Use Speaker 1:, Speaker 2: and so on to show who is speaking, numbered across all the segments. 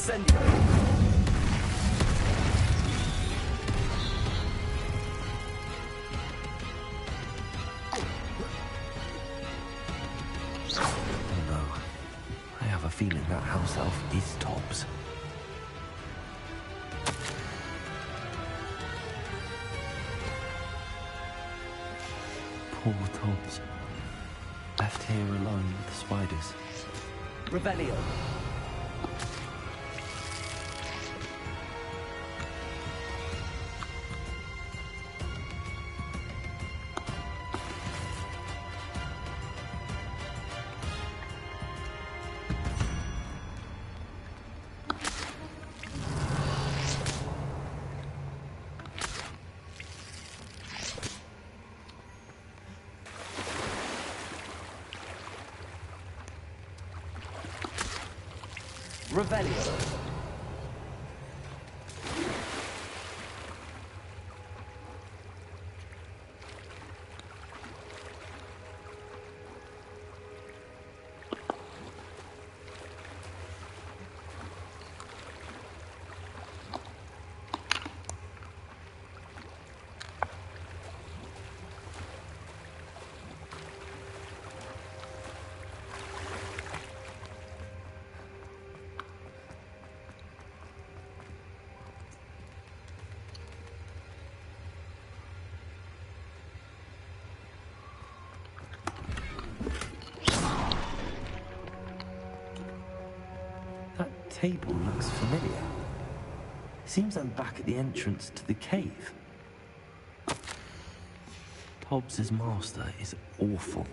Speaker 1: Incendio.
Speaker 2: Oh no. I have a feeling that house elf is Tobbs. Poor Tobbs. Left here alone with the spiders.
Speaker 1: Revelio. Revelio.
Speaker 2: Table looks familiar. Seems I'm back at the entrance to the cave. Hobbs's master is awful.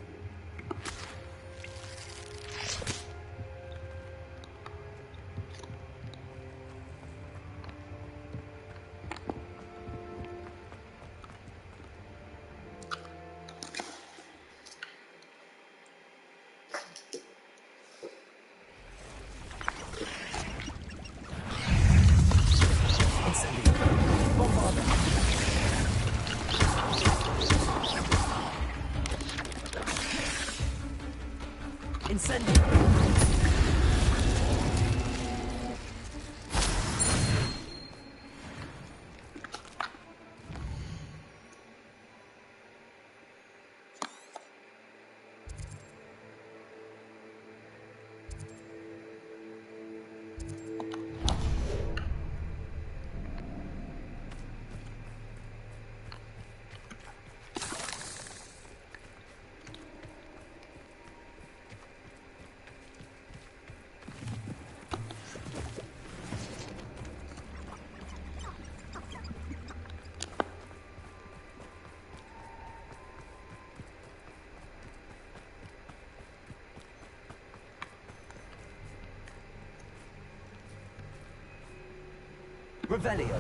Speaker 1: Revelio.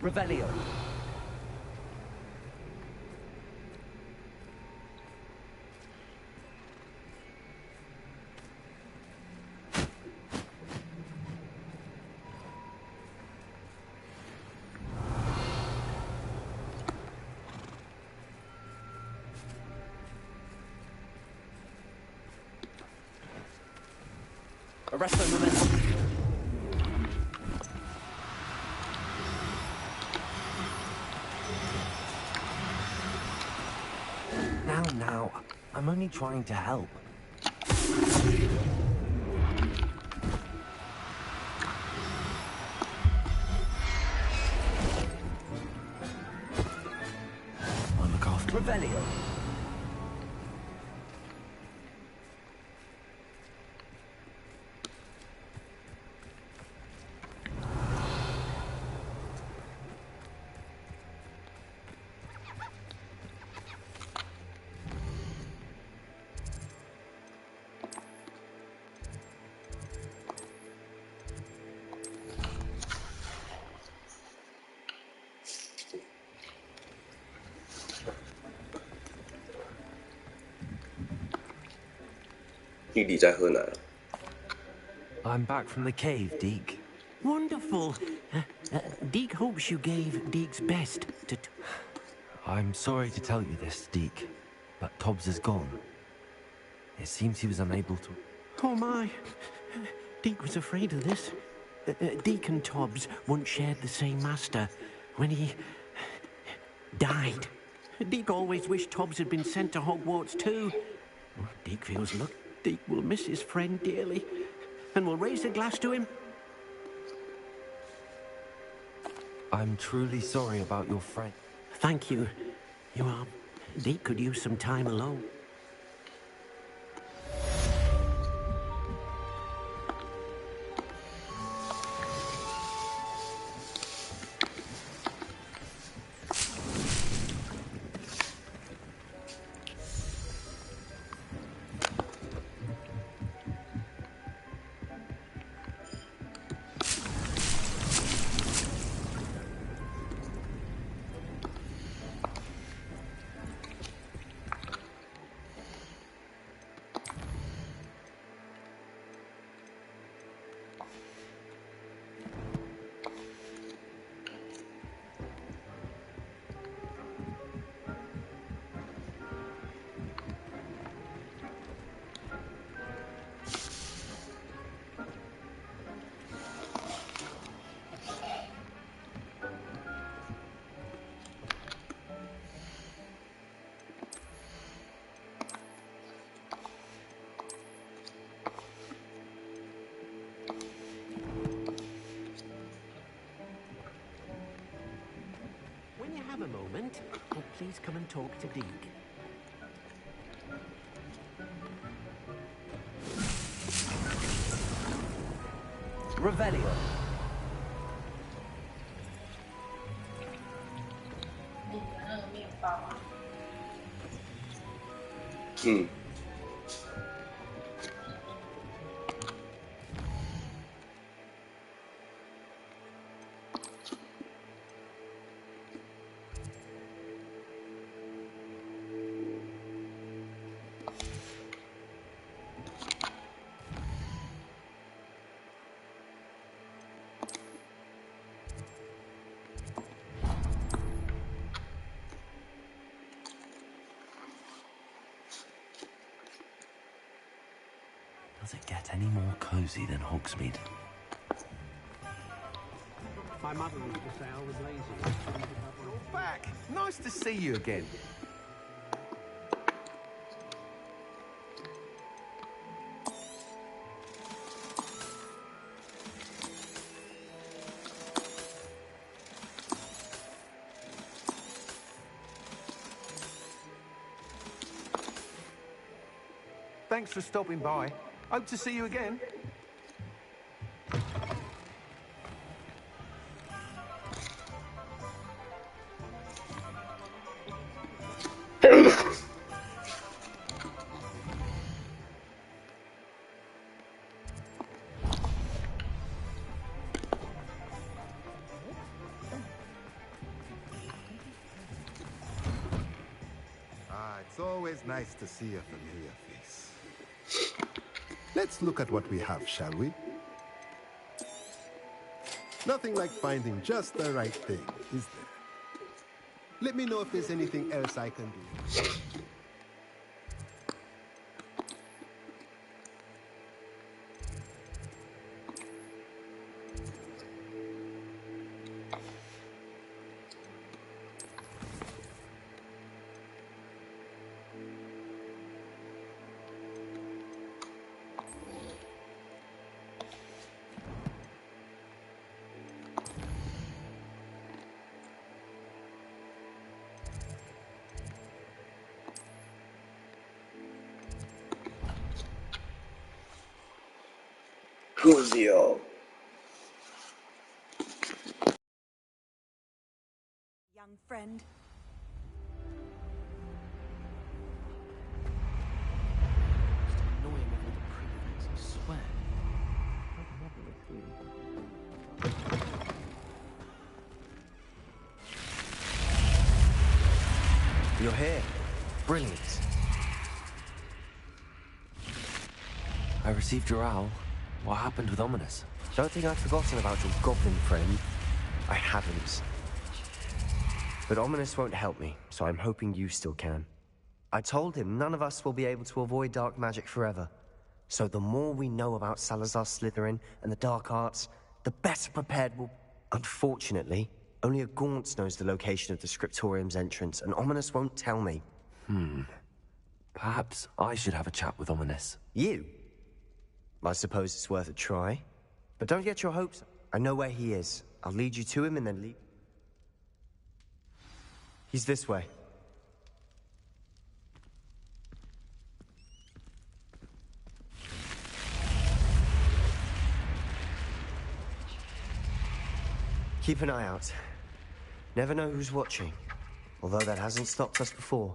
Speaker 1: Revelio. Arresto momentum.
Speaker 2: Now, I'm only trying to help. I'll look after him.
Speaker 1: Revelio.
Speaker 3: 弟弟在喝奶了。
Speaker 2: I'm back from the cave, Deke.
Speaker 3: Wonderful. Deke hopes you gave Deke's best to...
Speaker 2: I'm sorry to tell you this, Deke, but Tobbs is gone. It seems he was unable to...
Speaker 3: Oh my. Deke was afraid of this. Deke and Tobbs once shared the same master when he... died. Deke always wished Tobbs had been sent to Hogwarts too. Deke feels lucky. Deke will miss his friend dearly and will raise a glass to him.
Speaker 2: I'm truly sorry about your friend.
Speaker 3: Thank you. You are... Deke could use some time alone. When you have a moment, please come and talk to Deke.
Speaker 1: Revelio.
Speaker 2: Does it get any more cozy than Hogsmeade?
Speaker 3: My mother used to say I was lazy.
Speaker 4: You're back. Nice to see you again. Thanks for stopping by. Hope to see you again.
Speaker 5: It's always nice to see a familiar face. Let's look at what we have, shall we? Nothing like finding just the right thing, is there? Let me know if there's anything else I can do.
Speaker 6: Cuzio.
Speaker 7: Young friend.
Speaker 2: Annoying with all the prefix, I swear. You're here. Brilliant. I received your owl. What happened with Ominous?
Speaker 6: Don't think I've forgotten about your goblin friend. I haven't. But Ominous won't help me, so I'm hoping you still can. I told him none of us will be able to avoid dark magic forever. So the more we know about Salazar Slytherin and the dark arts, the better prepared we'll... Unfortunately, only a Gaunt knows the location of the Scriptorium's entrance, and Ominous won't tell me.
Speaker 2: Perhaps I should have a chat with Ominous.
Speaker 6: You? I suppose it's worth a try. But don't get your hopes up. I know where he is. I'll lead you to him and then leave. He's this way. Keep an eye out. Never know who's watching. Although that hasn't stopped us before.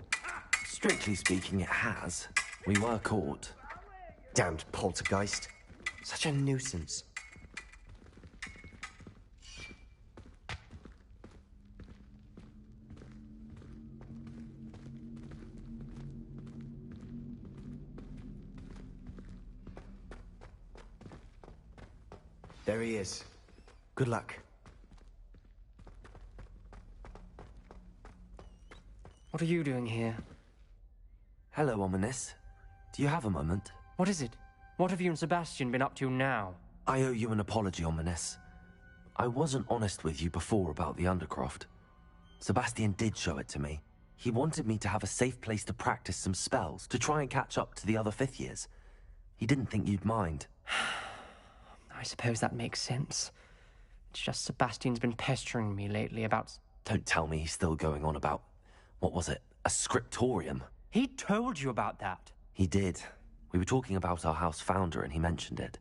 Speaker 2: Strictly speaking, it has. We were caught.
Speaker 6: Damned poltergeist. Such a nuisance. There he is. Good luck.
Speaker 8: What are you doing here?
Speaker 2: Hello, Ominous. Do you have a moment?
Speaker 8: What is it? What have you and Sebastian been up to now?
Speaker 2: I owe you an apology, Ominous. I wasn't honest with you before about the Undercroft. Sebastian did show it to me. He wanted me to have a safe place to practice some spells, to try and catch up to the other 5th years. He didn't think you'd mind.
Speaker 8: I suppose that makes sense. It's just Sebastian's been pestering me lately about...
Speaker 2: Don't tell me he's still going on about... What was it? A scriptorium?
Speaker 8: He told you about that?
Speaker 2: He did. We were talking about our house founder and he mentioned it.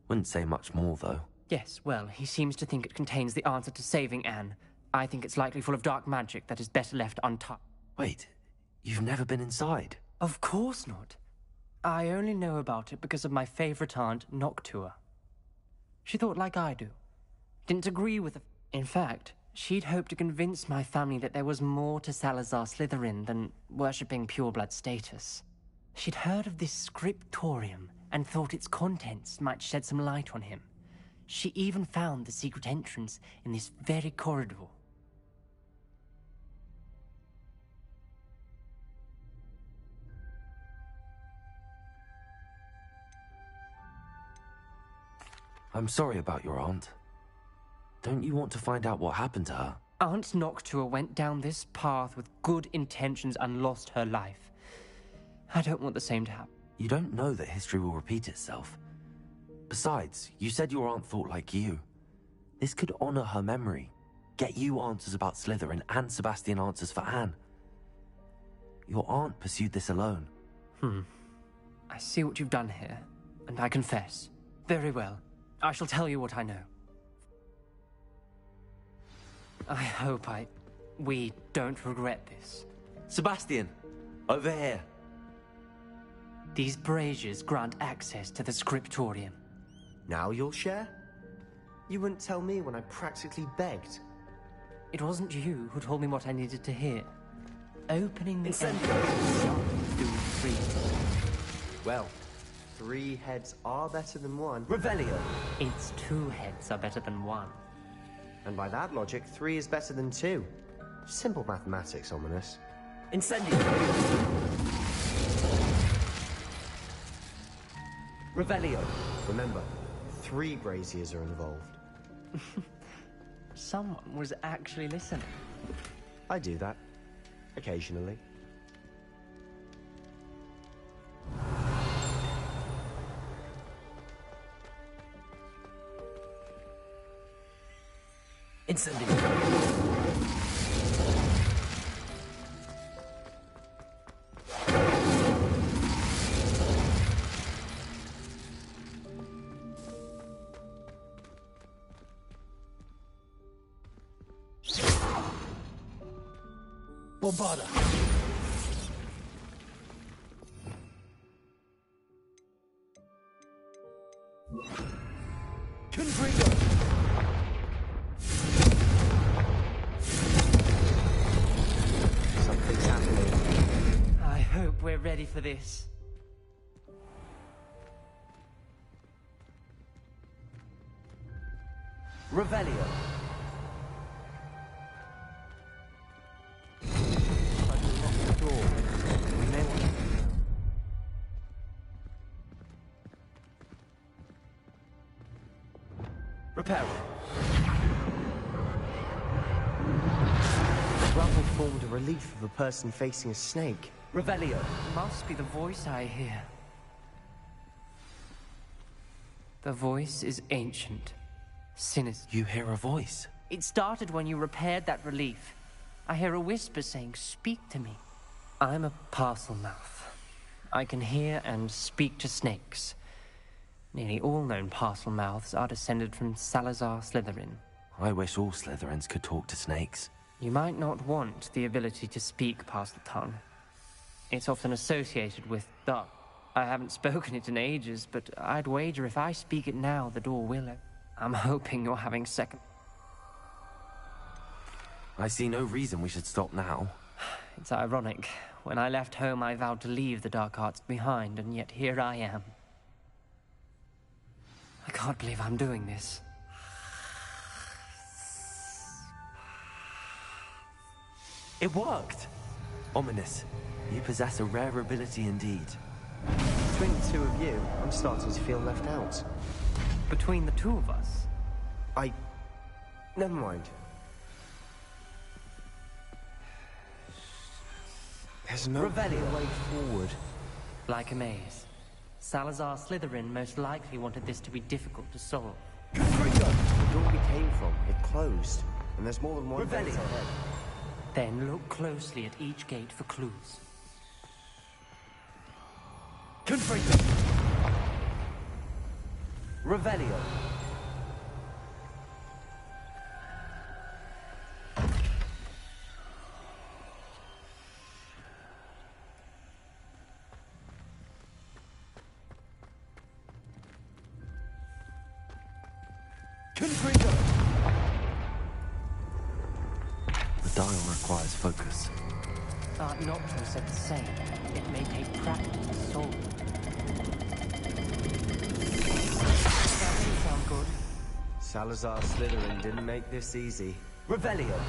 Speaker 2: Wouldn't say much more, though.
Speaker 8: Yes, well, he seems to think it contains the answer to saving Anne. I think it's likely full of dark magic that is better left untouched.
Speaker 2: Wait, you've never been inside?
Speaker 8: Of course not. I only know about it because of my favorite aunt, Noctua. She thought like I do. Didn't agree with the... In fact, she'd hoped to convince my family that there was more to Salazar Slytherin than worshipping pureblood status. She'd heard of this scriptorium and thought its contents might shed some light on him. She even found the secret entrance in this very corridor.
Speaker 2: I'm sorry about your aunt. Don't you want to find out what happened to her?
Speaker 8: Aunt Noctua went down this path with good intentions and lost her life. I don't want the same to happen.
Speaker 2: You don't know that history will repeat itself. Besides, you said your aunt thought like you. This could honor her memory, get you answers about Slytherin and Sebastian answers for Anne. Your aunt pursued this alone.
Speaker 8: I see what you've done here, and I confess. Very well. I shall tell you what I know. I hope we don't regret this.
Speaker 2: Sebastian, over here.
Speaker 8: These braziers grant access to the scriptorium.
Speaker 6: Now you'll share? You wouldn't tell me when I practically begged.
Speaker 8: It wasn't you who told me what I needed to hear. Opening the
Speaker 6: Incendio.
Speaker 8: entrance do 3.
Speaker 6: Well, 3 heads are better than 1.
Speaker 2: Revelio.
Speaker 8: Its 2 heads are better than 1.
Speaker 6: And by that logic, 3 is better than 2. Simple mathematics, Ominous.
Speaker 2: Incendio. Revelio.
Speaker 6: Remember, 3 braziers are involved.
Speaker 8: Someone was actually listening.
Speaker 6: I do that. Occasionally.
Speaker 2: Incendio.
Speaker 1: Bombarda. Confringo.
Speaker 6: Something's happening.
Speaker 8: I hope we're ready for this.
Speaker 1: Revelio.
Speaker 2: Reparo.
Speaker 6: The rubble formed a relief of a person facing a snake.
Speaker 1: Revelio.
Speaker 8: Must be the voice I hear. The voice is ancient, sinister.
Speaker 2: You hear a voice?
Speaker 8: It started when you repaired that relief. I hear a whisper saying, "Speak to me." I'm a parcel mouth. I can hear and speak to snakes. Nearly all known parcel mouths are descended from Salazar Slytherin.
Speaker 2: I wish all Slytherins could talk to snakes.
Speaker 8: You might not want the ability to speak past the tongue. It's often associated with dark. I haven't spoken it in ages, but I'd wager if I speak it now, the door will open. I'm hoping you're having second.
Speaker 2: I see no reason we should stop now.
Speaker 8: It's ironic. When I left home, I vowed to leave the dark arts behind, and yet here I am. I can't believe I'm doing this.
Speaker 2: It worked! Ominous, you possess a rare ability indeed.
Speaker 6: Between the two of you, I'm starting to feel left out.
Speaker 8: Between the two of us?
Speaker 6: Never mind. There's no way forward.
Speaker 8: Like a maze. Salazar Slytherin most likely wanted this to be difficult to solve.
Speaker 6: The door we came from, it closed. And there's more than one gate ahead.
Speaker 8: Then look closely at each gate for clues.
Speaker 1: Confringo. Revelio. Confringo.
Speaker 2: The dial requires focus.
Speaker 8: Art Nocturne said the same. It may take practice to solve. That didn't sound good.
Speaker 6: Salazar Slytherin didn't make this easy.
Speaker 1: Revelio.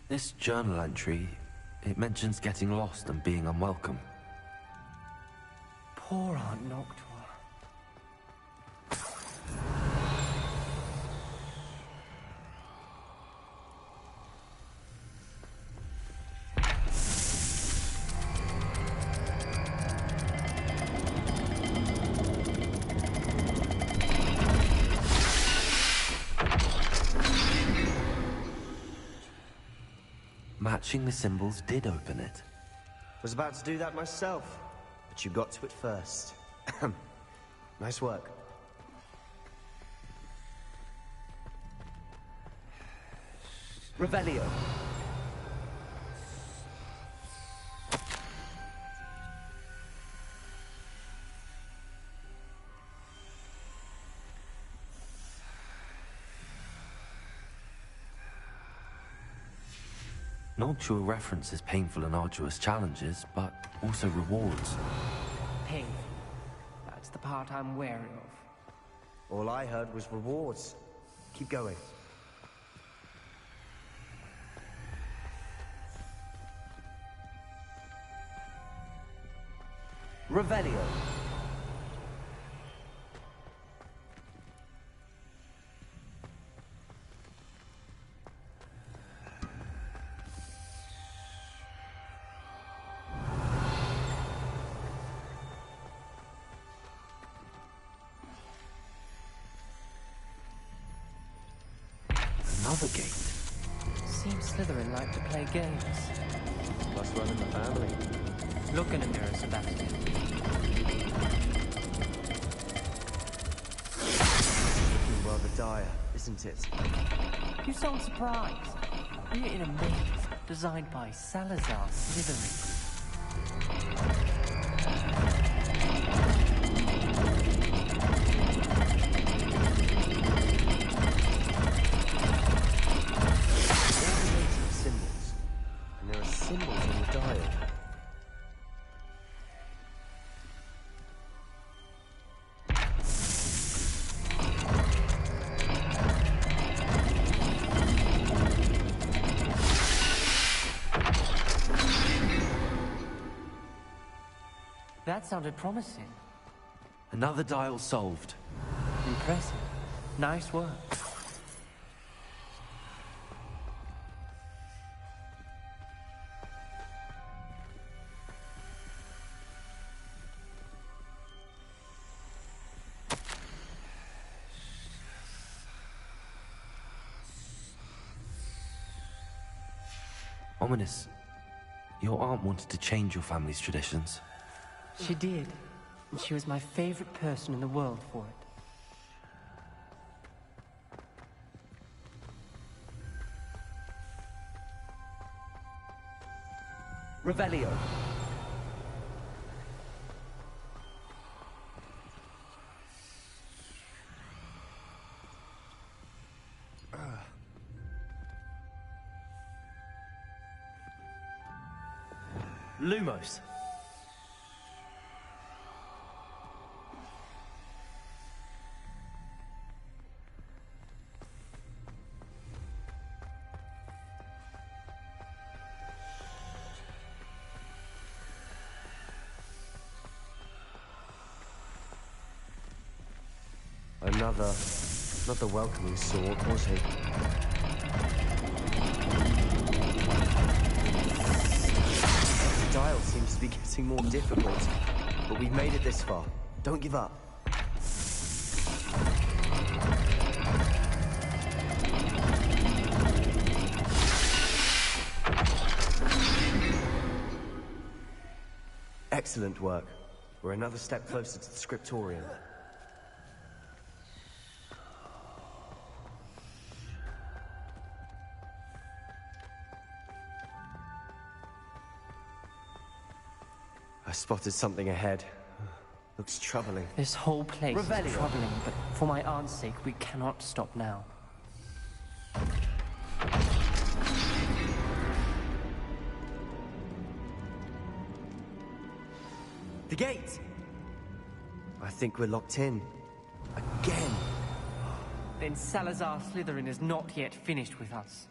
Speaker 2: This journal entry, it mentions getting lost and being unwelcome.
Speaker 8: Poor Aunt Noctua.
Speaker 2: Matching the symbols did open it.
Speaker 6: Was about to do that myself, but you got to it first. Nice work.
Speaker 1: Revelio.
Speaker 2: Noctua references painful and arduous challenges, but also rewards.
Speaker 8: Painful. That's the part I'm wary of.
Speaker 6: All I heard was rewards. Keep going.
Speaker 1: Revelio.
Speaker 2: Another gate.
Speaker 8: Seems Slytherin like to play games.
Speaker 6: Must run in the family.
Speaker 8: Look in a mirror, Sebastian.
Speaker 6: Looking rather dire, isn't it?
Speaker 8: You sound surprised. We're in a maze designed by Salazar Slytherin. That sounded promising.
Speaker 2: Another dial solved.
Speaker 8: Impressive. Nice work.
Speaker 2: Ominous, your aunt wanted to change your family's traditions.
Speaker 8: She did. And she was my favorite person in the world for it.
Speaker 1: Revelio.
Speaker 2: Lumos.
Speaker 6: Not the welcoming sort, was he? The dial seems to be getting more difficult, but we've made it this far. Don't give up. Excellent work. We're another step closer to the scriptorium. I spotted something ahead. Looks troubling.
Speaker 8: This whole place
Speaker 1: Revelio.
Speaker 8: is troubling, but for my aunt's sake, we cannot stop now.
Speaker 6: The gate! I think we're locked in. Again.
Speaker 8: Then Salazar Slytherin is not yet finished with us.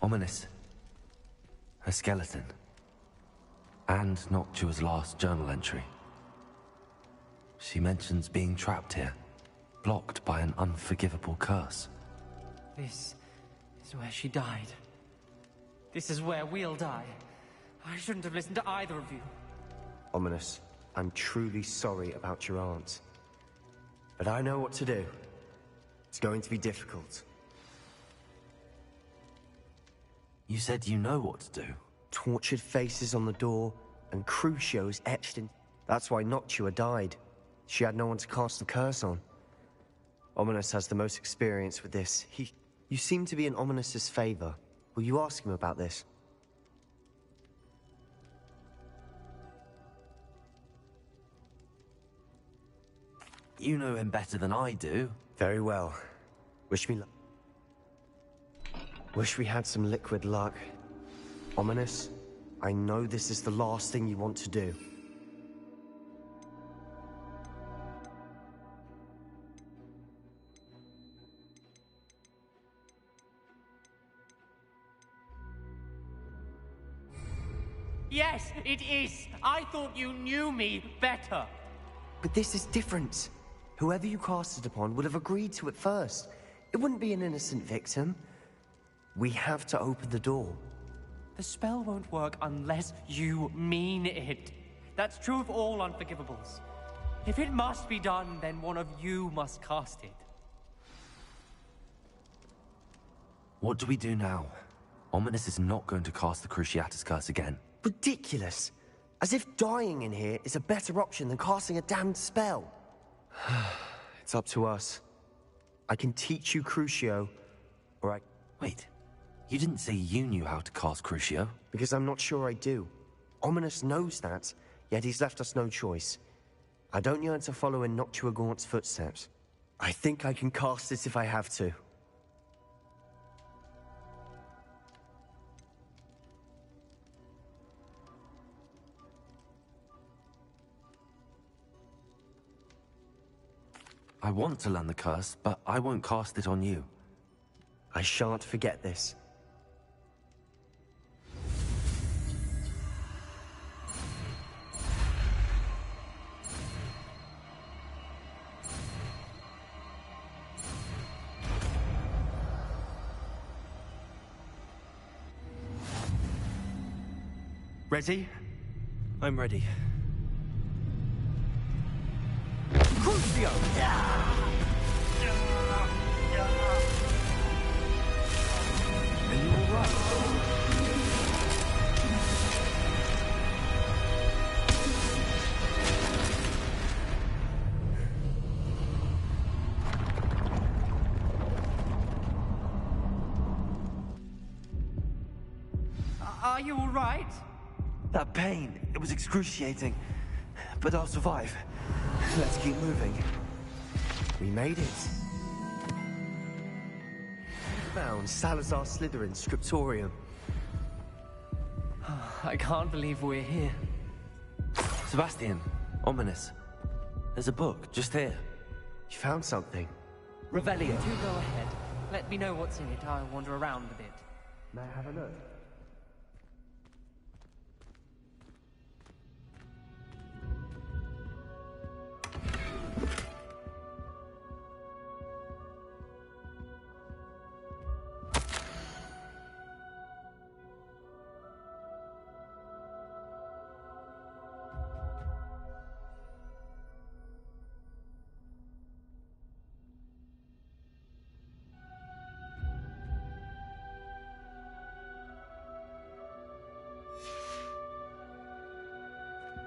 Speaker 2: Ominous. Her skeleton. And Noctua's last journal entry. She mentions being trapped here, blocked by an unforgivable curse.
Speaker 8: This is where she died. This is where we'll die. I shouldn't have listened to either of you.
Speaker 6: Ominous, I'm truly sorry about your aunt. But I know what to do. It's going to be difficult.
Speaker 2: You said you know what to do.
Speaker 6: Tortured faces on the door, and Crucio's etched in. That's why Noctua died. She had no one to cast the curse on. Ominous has the most experience with this. You seem to be in Ominous's favor. Will you ask him about this?
Speaker 2: You know him better than I do.
Speaker 6: Very well. Wish me luck. Wish we had some liquid luck. Ominous, I know this is the last thing you want to do.
Speaker 8: Yes, it is! I thought you knew me better!
Speaker 6: But this is different. Whoever you cast it upon would have agreed to it first. It wouldn't be an innocent victim. We have to open the door.
Speaker 8: The spell won't work unless you mean it. That's true of all unforgivables. If it must be done, then one of you must cast it.
Speaker 2: What do we do now? Ominous is not going to cast the Cruciatus curse again.
Speaker 6: Ridiculous. As if dying in here is a better option than casting a damned spell. It's up to us. I can teach you Crucio, or I...
Speaker 2: Wait, you didn't say you knew how to cast Crucio?
Speaker 6: Because I'm not sure I do. Ominous knows that, yet he's left us no choice. I don't yearn to follow in Noctua Gaunt's footsteps. I think I can cast it if I have to.
Speaker 2: I want to learn the curse, but I won't cast it on you.
Speaker 6: I shan't forget this. Ready?
Speaker 2: I'm ready.
Speaker 1: Crucio!
Speaker 2: Are you all right?
Speaker 8: Are you all right?
Speaker 2: That pain, it was excruciating. But I'll survive. Let's keep moving.
Speaker 6: We made it. Found Salazar Slytherin's scriptorium.
Speaker 8: I can't believe we're here.
Speaker 2: Sebastian, ominous. There's a book, just here.
Speaker 6: You found something.
Speaker 1: Revelio.
Speaker 8: You go ahead. Let me know what's in it. I'll wander around a bit.
Speaker 6: May I have a look?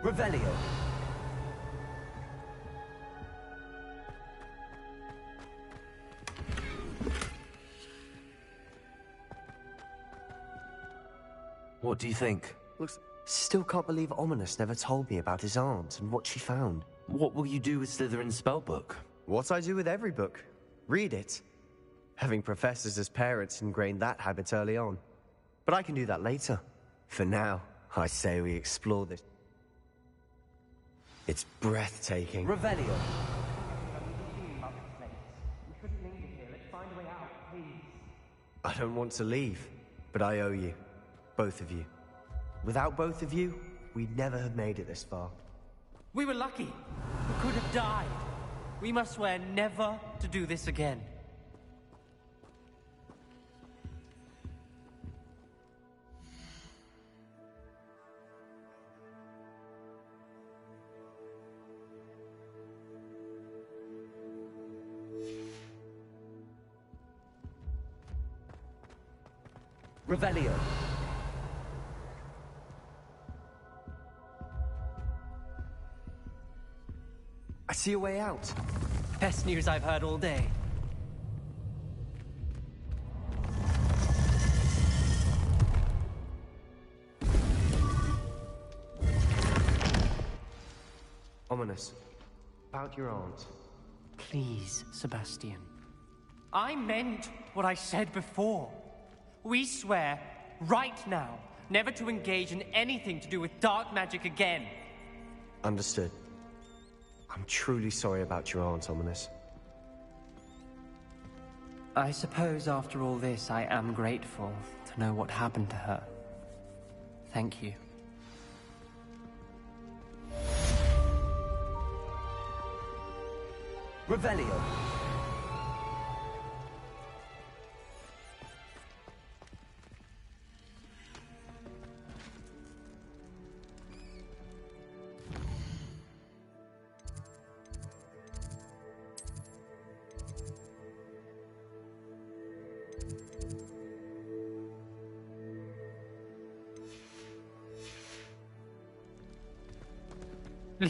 Speaker 1: Revelio.
Speaker 2: What do you think?
Speaker 6: Looks... Still can't believe Ominous never told me about his aunt and what she found.
Speaker 2: What will you do with Slytherin's spellbook?
Speaker 6: What I do with every book. Read it. Having professors as parents ingrained that habit early on. But I can do that later. For now, I say we explore this. It's breathtaking.
Speaker 1: Revelio.
Speaker 6: I don't want to leave, but I owe you. Both of you. Without both of you, we'd never have made it this far.
Speaker 8: We were lucky. We could have died. We must swear never to do this again.
Speaker 1: Revelio.
Speaker 6: I see a way out.
Speaker 8: Best news I've heard all day.
Speaker 6: Ominous. About your aunt.
Speaker 8: Please, Sebastian. I meant what I said before. We swear, right now, never to engage in anything to do with dark magic again.
Speaker 6: Understood. I'm truly sorry about your aunt, Ominous.
Speaker 8: I suppose after all this, I am grateful to know what happened to her. Thank you.
Speaker 1: Revelio.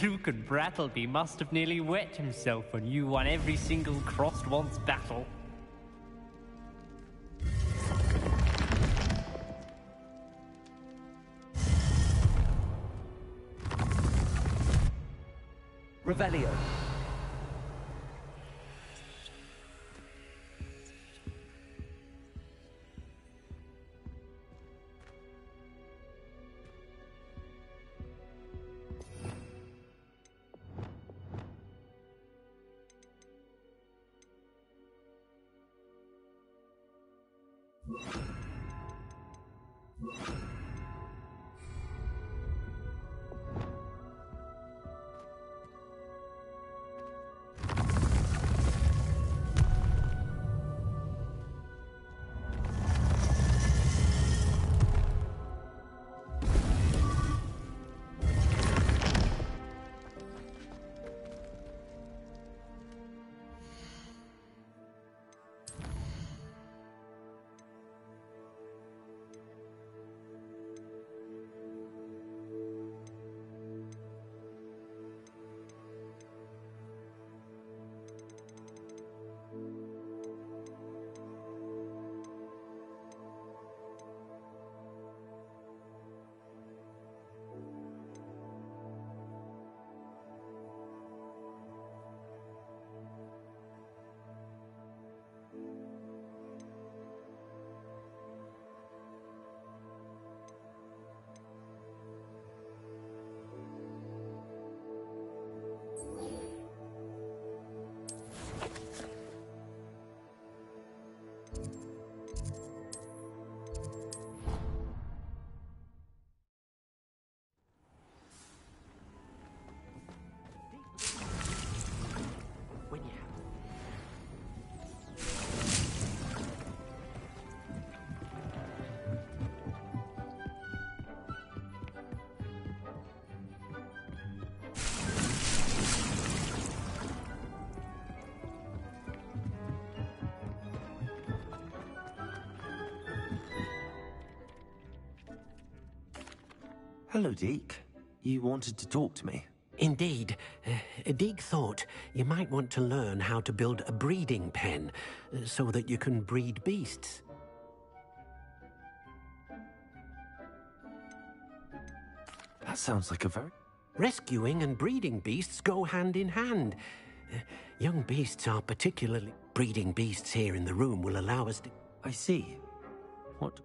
Speaker 8: Luke and Brattleby must have nearly wet himself when you won every single crossed once battle.
Speaker 1: Revelio.
Speaker 2: Hello, Deke. You wanted to talk to me?
Speaker 3: Indeed. Deek thought you might want to learn how to build a breeding pen so that you can breed beasts.
Speaker 2: That sounds like a very...
Speaker 3: Rescuing and breeding beasts go hand in hand. Young beasts are particularly... Breeding beasts here in the room will allow us to...
Speaker 2: I see. What...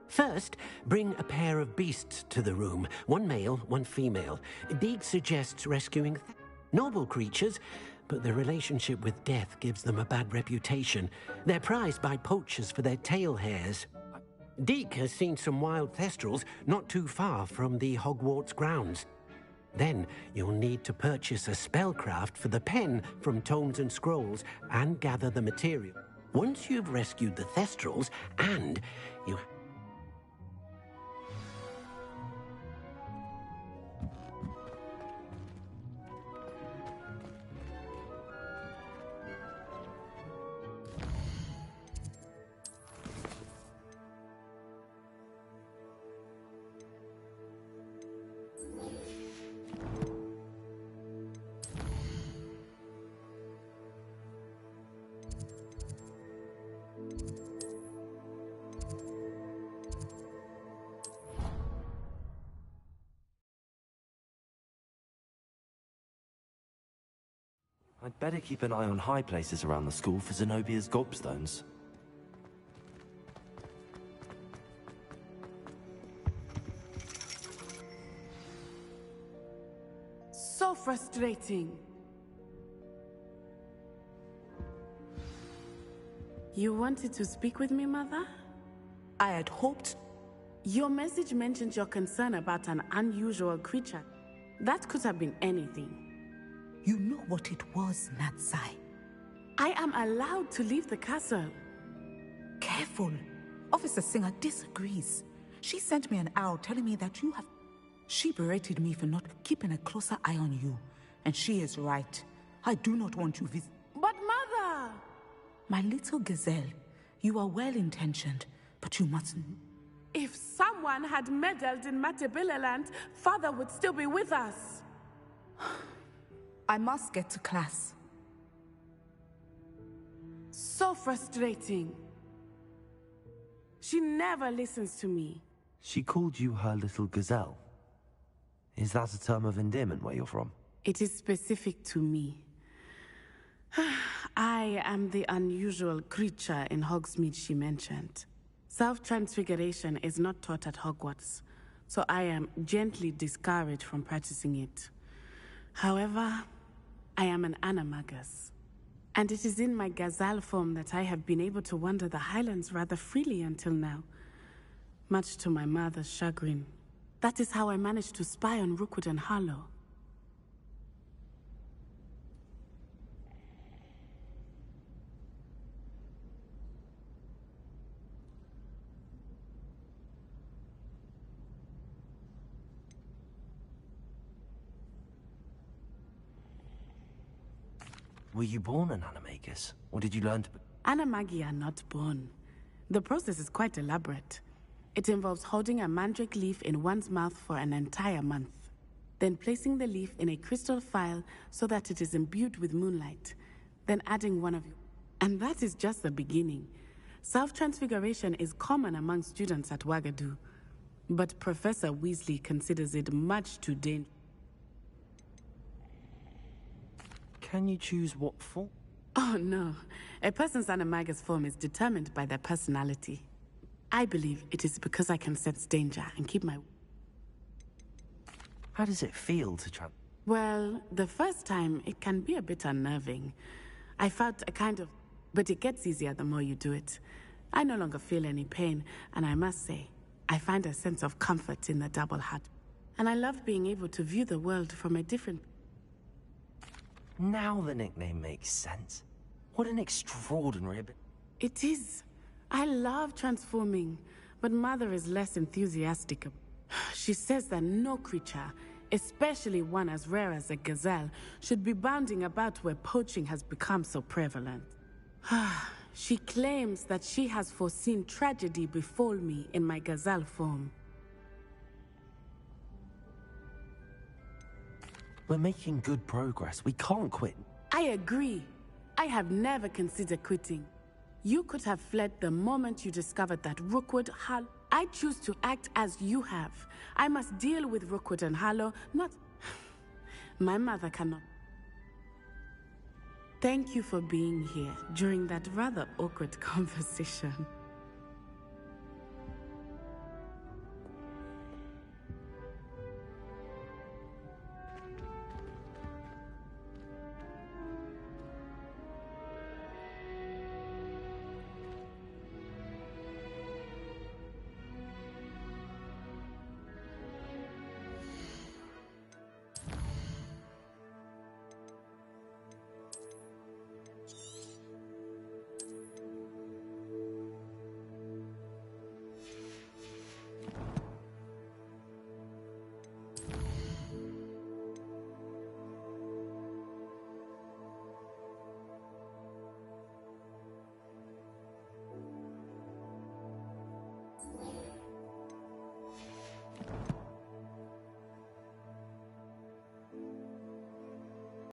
Speaker 3: First, bring a pair of beasts to the room. One male, one female. Deek suggests rescuing noble creatures, but their relationship with death gives them a bad reputation. They're prized by poachers for their tail hairs. Deek has seen some wild thestrals not too far from the Hogwarts grounds. Then you'll need to purchase a spellcraft for the pen from Tomes and Scrolls and gather the material. Once you've rescued the thestrals and you...
Speaker 2: I'd better keep an eye on high places around the school for Zenobia's gobstones.
Speaker 9: So frustrating. You wanted to speak with me, Mother?
Speaker 10: I had hoped.
Speaker 9: Your message mentioned your concern about an unusual creature. That could have been anything.
Speaker 10: You know what it was, Natsai.
Speaker 9: I am allowed to leave the castle.
Speaker 10: Careful. Officer Singer disagrees. She sent me an owl telling me that you have... She berated me for not keeping a closer eye on you. And she is right. I do not want you
Speaker 9: But Mother!
Speaker 10: My little gazelle, you are well-intentioned, but you mustn't...
Speaker 9: If someone had meddled in Matabeleland, Father would still be with us.
Speaker 10: I must get to class.
Speaker 9: So frustrating. She never listens to me.
Speaker 2: She called you her little gazelle. Is that a term of endearment where you're from?
Speaker 9: It is specific to me. I am the unusual creature in Hogsmeade she mentioned. Self-transfiguration is not taught at Hogwarts, so I am gently discouraged from practicing it. However, I am an animagus. And it is in my gazelle form that I have been able to wander the highlands rather freely until now, much to my mother's chagrin. That is how I managed to spy on Rookwood and Harlow.
Speaker 2: Were you born an animagus, or did you learn to...
Speaker 9: Animagi are not born. The process is quite elaborate. It involves holding a mandrake leaf in one's mouth for an entire month, then placing the leaf in a crystal phial so that it is imbued with moonlight, then adding one of you. And that is just the beginning. Self-transfiguration is common among students at Wagadu, but Professor Weasley considers it much too dangerous.
Speaker 2: Can you choose what form?
Speaker 9: Oh, no. A person's animagus form is determined by their personality. I believe it is because I can sense danger and keep my...
Speaker 2: How does it feel to
Speaker 9: Well, the first time, it can be a bit unnerving. I felt a kind of... But it gets easier the more you do it. I no longer feel any pain, and I must say, I find a sense of comfort in the double heart. And I love being able to view the world from a different...
Speaker 2: Now the nickname makes sense. What an extraordinary...
Speaker 9: It is. I love transforming, but Mother is less enthusiastic. She says that no creature, especially one as rare as a gazelle, should be bounding about where poaching has become so prevalent. She claims that she has foreseen tragedy befall me in my gazelle form.
Speaker 2: We're making good progress. We can't quit.
Speaker 9: I agree. I have never considered quitting. You could have fled the moment you discovered that Rookwood, Harlow... I choose to act as you have. I must deal with Rookwood and Harlow, not... My mother cannot. Thank you for being here during that rather awkward conversation.